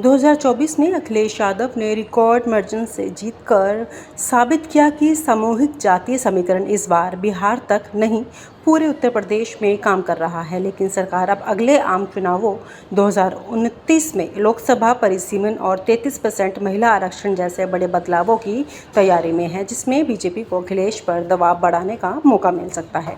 2024 में अखिलेश यादव ने record margin से जीतकर साबित किया कि सामूहिक जातीय समीकरण इस बार बिहार तक नहीं पूरे उत्तर प्रदेश में काम कर रहा है। लेकिन सरकार अब अगले आम चुनावों 2029 में लोकसभा परिसीमन और 33% महिला आरक्षण जैसे बड़े बदलावों की तैयारी में है, जिसमें बीजेपी को अखिलेश पर दबाव बढ़ाने का मौका मिल सकता है।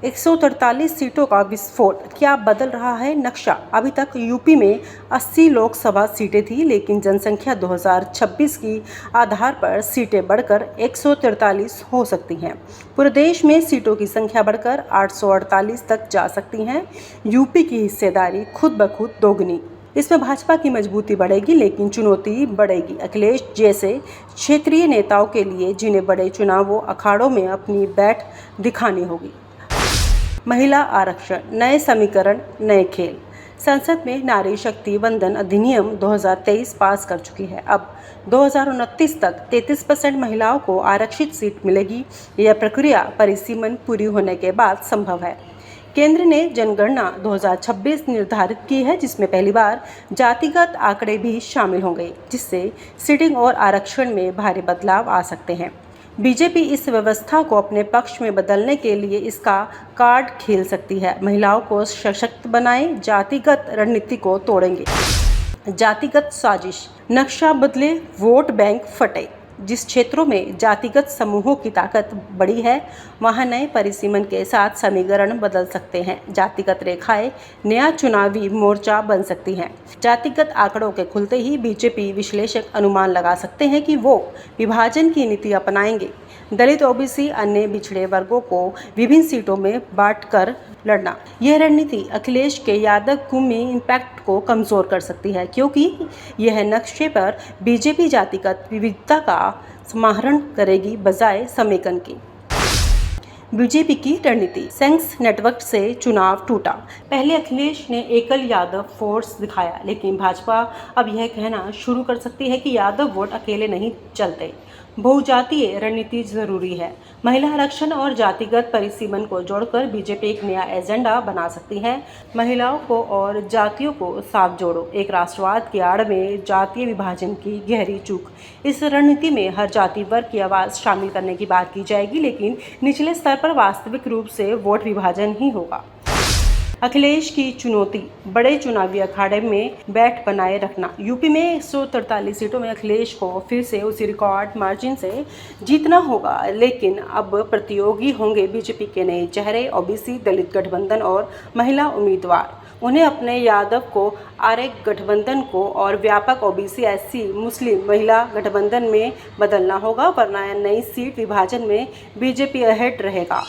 143 सीटों का विस्फोट क्या बदल रहा है नक्शा? अभी तक यूपी में 80 लोकसभा सीटें थी, लेकिन जनसंख्या 2026 की आधार पर सीटें बढ़कर 143 हो सकती हैं। पूरे देश में सीटों की संख्या बढ़कर 848 तक जा सकती हैं। यूपी की हिस्सेदारी खुद ब खुद दोगुनी। इसमें भाजपा की मजबूती बढ़ेगी, लेकिन चुनौती बढ़ेगी अखिलेश जैसे क्षेत्रीय नेताओं के लिए, जिन्हें बड़े चुनावों अखाड़ों में अपनी बैठ दिखानी होगी। महिला आरक्षण, नए समीकरण, नए खेल। संसद में नारी शक्ति वंदन अधिनियम 2023 पास कर चुकी है। अब 2029 तक 33% महिलाओं को आरक्षित सीट मिलेगी। यह प्रक्रिया परिसीमन पूरी होने के बाद संभव है। केंद्र ने जनगणना 2026 निर्धारित की है, जिसमें पहली बार जातिगत आंकड़े भी शामिल होंगे, जिससे सीटिंग और आरक्षण में भारी बदलाव आ सकते हैं। बीजेपी इस व्यवस्था को अपने पक्ष में बदलने के लिए इसका कार्ड खेल सकती है। महिलाओं को सशक्त बनाए, जातिगत रणनीति को तोड़ेंगे। जातिगत साजिश, नक्शा बदले, वोट बैंक फटे। जिस क्षेत्रों में जातिगत समूहों की ताकत बड़ी है, वहां नए परिसीमन के साथ समीकरण बदल सकते हैं। जातिगत रेखाएं नया चुनावी मोर्चा बन सकती हैं। जातिगत आंकड़ों के खुलते ही बीजेपी विश्लेषक अनुमान लगा सकते हैं कि वो विभाजन की नीति अपनाएंगे। दलित, ओबीसी, अन्य पिछड़े वर्गों को विभिन्न सीटों में बांटकर लड़ना। यह रणनीति अखिलेश के यादव कुमी इम्पैक्ट को कमजोर कर सकती है, क्योंकि यह नक्शे पर बीजेपी जातिगत विविधता का समाहरण करेगी बजाय समेकन की। बीजेपी की रणनीति, सेंस नेटवर्क से चुनाव टूटा। पहले अखिलेश ने एकल यादव फोर्स दिखाया, लेकिन भाजपा अब यह कहना शुरू कर सकती है कि यादव वोट अकेले नहीं चलते। बहुजातीय रणनीति जरूरी है। महिला आरक्षण और जातिगत परिसीमन को जोड़कर बीजेपी एक नया एजेंडा बना सकती है। महिलाओं को और जातियों को साथ जोड़ो। एक राष्ट्रवाद की आड़ में जातीय विभाजन की गहरी चूक। इस रणनीति में हर जाति वर्ग की आवाज़ शामिल करने की बात की जाएगी, लेकिन निचले स्तर पर वास्तविक रूप से वोट विभाजन ही होगा। अखिलेश की चुनौती, बड़े चुनावी अखाड़े में बैठ बनाए रखना। यूपी में 143 सीटों में अखिलेश को फिर से उसी रिकॉर्ड मार्जिन से जीतना होगा, लेकिन अब प्रतियोगी होंगे बीजेपी के नए चेहरे, ओबीसी, दलित गठबंधन और महिला उम्मीदवार। उन्हें अपने यादव को आरए गठबंधन को और व्यापक ओबीसी, एससी, मुस्लिम महिला गठबंधन में बदलना होगा, वरना नई सीट विभाजन में बीजेपी अहेड रहेगा।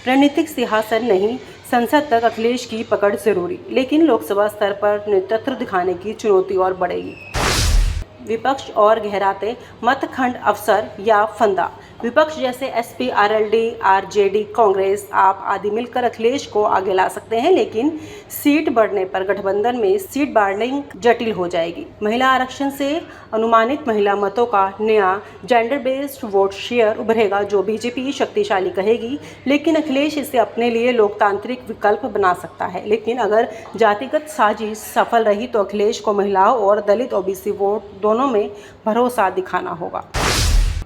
रणनीतिक सिंहासन नहीं, संसद तक अखिलेश की पकड़ जरूरी, लेकिन लोकसभा स्तर पर नेतृत्व दिखाने की चुनौती और बढ़ेगी। विपक्ष और गहराते, मतखंड अवसर या फंदा। विपक्ष जैसे एसपी, आरएलडी, आरजेडी, कांग्रेस, आप आदि मिलकर अखिलेश को आगे ला सकते हैं, लेकिन सीट बढ़ने पर गठबंधन में सीट बार्गेनिंग जटिल हो जाएगी। महिला आरक्षण से अनुमानित महिला मतों का नया जेंडर बेस्ड वोट शेयर उभरेगा, जो बीजेपी शक्तिशाली कहेगी, लेकिन अखिलेश इसे अपने लिए लोकतांत्रिक विकल्प बना सकता है। लेकिन अगर जातिगत साजिश सफल रही तो अखिलेश को महिलाओं और दलित, ओबीसी वोट दोनों में भरोसा दिखाना होगा।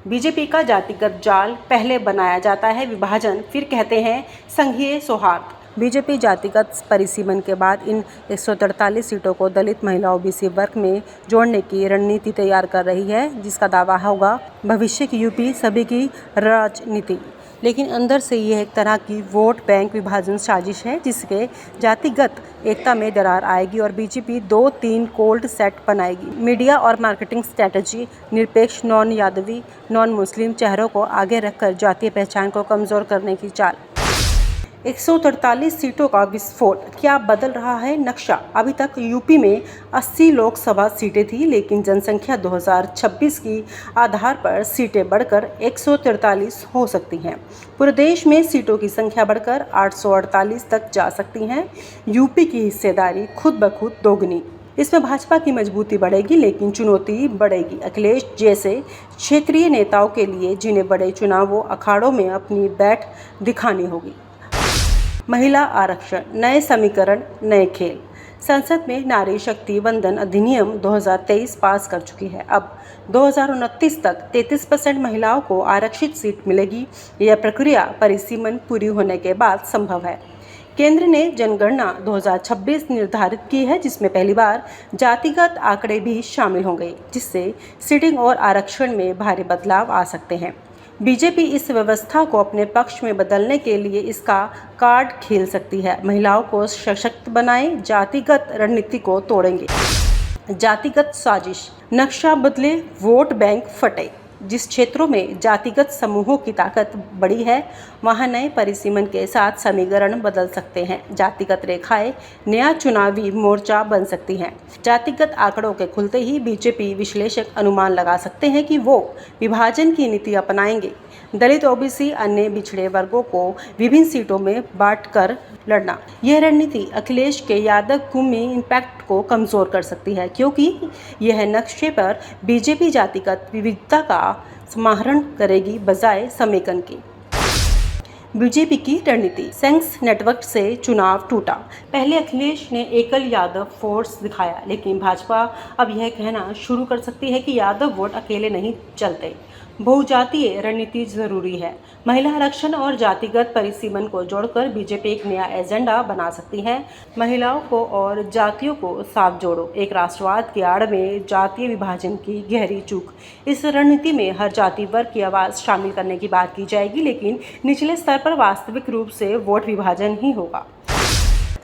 बीजेपी का जातिगत जाल, पहले बनाया जाता है विभाजन, फिर कहते हैं संघीय सौहार्द। बीजेपी जातिगत परिसीमन के बाद इन 143 सीटों को दलित, महिला, ओबीसी वर्ग में जोड़ने की रणनीति तैयार कर रही है, जिसका दावा होगा भविष्य की यूपी सभी की राजनीति। लेकिन अंदर से यह एक तरह की वोट बैंक विभाजन साजिश है, जिसके जातिगत एकता में दरार आएगी और बीजेपी 2-3 कोल्ड सेट बनाएगी। मीडिया और मार्केटिंग स्ट्रैटेजी, निरपेक्ष, नॉन यादवी, नॉन मुस्लिम चेहरों को आगे रखकर जातीय पहचान को कमजोर करने की चाल। 143 सीटों का विस्फोट क्या बदल रहा है नक्शा? अभी तक यूपी में 80 लोकसभा सीटें थी, लेकिन जनसंख्या 2026 की आधार पर सीटें बढ़कर 143 हो सकती हैं। पूरे देश में सीटों की संख्या बढ़कर 848 तक जा सकती हैं। यूपी की हिस्सेदारी खुद ब खुद दोगुनी। इसमें भाजपा की मजबूती बढ़ेगी, लेकिन चुनौती बढ़ेगी अखिलेश जैसे क्षेत्रीय नेताओं के लिए, जिन्हें बड़े चुनावों अखाड़ों में अपनी बैठ दिखानी होगी। महिला आरक्षण, नए समीकरण, नए खेल। संसद में नारी शक्ति वंदन अधिनियम 2023 पास कर चुकी है। अब 2029 तक 33% महिलाओं को आरक्षित सीट मिलेगी। यह प्रक्रिया परिसीमन पूरी होने के बाद संभव है। केंद्र ने जनगणना 2026 निर्धारित की है, जिसमें पहली बार जातिगत आंकड़े भी शामिल होंगे, जिससे सीटिंग और आरक्षण में भारी बदलाव आ सकते हैं। बीजेपी इस व्यवस्था को अपने पक्ष में बदलने के लिए इसका कार्ड खेल सकती है। महिलाओं को सशक्त बनाएं, जातिगत रणनीति को तोड़ेंगे। जातिगत साजिश, नक्शा बदले, वोट बैंक फटे। जिस क्षेत्रों में जातिगत समूहों की ताकत बड़ी है, वहां नए परिसीमन के साथ समीकरण बदल सकते हैं। जातिगत रेखाएं नया चुनावी मोर्चा बन सकती हैं। जातिगत आंकड़ों के खुलते ही बीजेपी विश्लेषक अनुमान लगा सकते हैं कि वो विभाजन की नीति अपनाएंगे। दलित, ओबीसी, अन्य पिछड़े वर्गों को विभिन्न सीटों में बांटकर लड़ना। यह रणनीति अखिलेश के यादव कुमी इम्पैक्ट को कमजोर कर सकती है, क्योंकि यह नक्शे पर बीजेपी जातिगत विविधता का समाहरण करेगी बजाय समेकन की। बीजेपी की रणनीति, सेंस नेटवर्क से चुनाव टूटा। पहले अखिलेश ने एकल यादव फोर्स दिखाया, लेकिन भाजपा अब यह कहना शुरू कर सकती है कि यादव वोट अकेले नहीं चलते। बहुजातीय रणनीति जरूरी है। महिला आरक्षण और जातिगत परिसीमन को जोड़कर बीजेपी एक नया एजेंडा बना सकती है। महिलाओं को और जातियों को साथ जोड़ो। एक राष्ट्रवाद की आड़ में जातीय विभाजन की गहरी चूक। इस रणनीति में हर जाति वर्ग की आवाज़ शामिल करने की बात की जाएगी, लेकिन निचले स्तर पर वास्तविक रूप से वोट विभाजन ही होगा।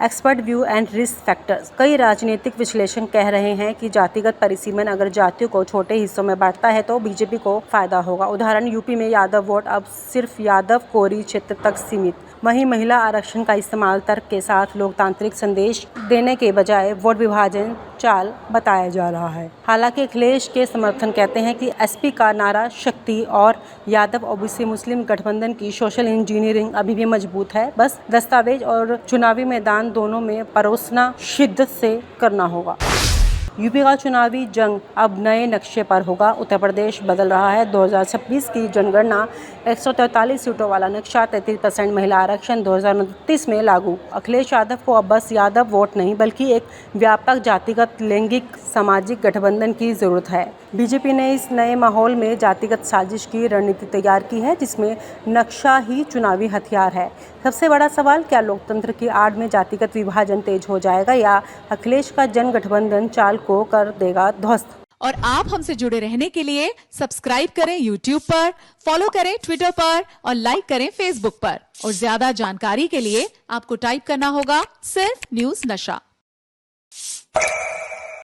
Expert view and risk factors. कई राजनीतिक विश्लेषण कह रहे हैं कि जातिगत परिसीमन अगर जातियों को छोटे हिस्सों में बांटता है तो बीजेपी को फायदा होगा। उदाहरण, यूपी में यादव वोट अब सिर्फ यादव कोरी क्षेत्र तक सीमित। वहीं महिला आरक्षण का इस्तेमाल तर्क के साथ लोकतांत्रिक संदेश देने के बजाय वोट विभाजन चाल बताया जा रहा है। हालांकि अखिलेश के समर्थन कहते हैं कि एसपी का नारा शक्ति और यादव ओबीसी मुस्लिम गठबंधन की सोशल इंजीनियरिंग अभी भी मजबूत है। बस दस्तावेज और चुनावी मैदान दोनों में परोसना शिद्दत से करना होगा। यूपी का चुनावी जंग अब नए नक्शे पर होगा। उत्तर प्रदेश बदल रहा है। 2026 की जनगणना 143 सीटों वाला नक्शा, 33% महिला आरक्षण 2029 में लागू। अखिलेश यादव को अब बस यादव वोट नहीं, बल्कि एक व्यापक जातिगत लैंगिक सामाजिक गठबंधन की जरूरत है। बीजेपी ने इस नए माहौल में जातिगत साजिश की रणनीति तैयार की है, जिसमें नक्शा ही चुनावी हथियार है। सबसे बड़ा सवाल, क्या लोकतंत्र की आड़ में जातिगत विभाजन तेज हो जाएगा या अखिलेश का जन गठबंधन चाल को कर देगा ध्वस्त। और आप हमसे जुड़े रहने के लिए सब्सक्राइब करें YouTube पर, फॉलो करें Twitter पर और लाइक करें Facebook पर। और ज्यादा जानकारी के लिए आपको टाइप करना होगा सिर्फ न्यूज़ नशा।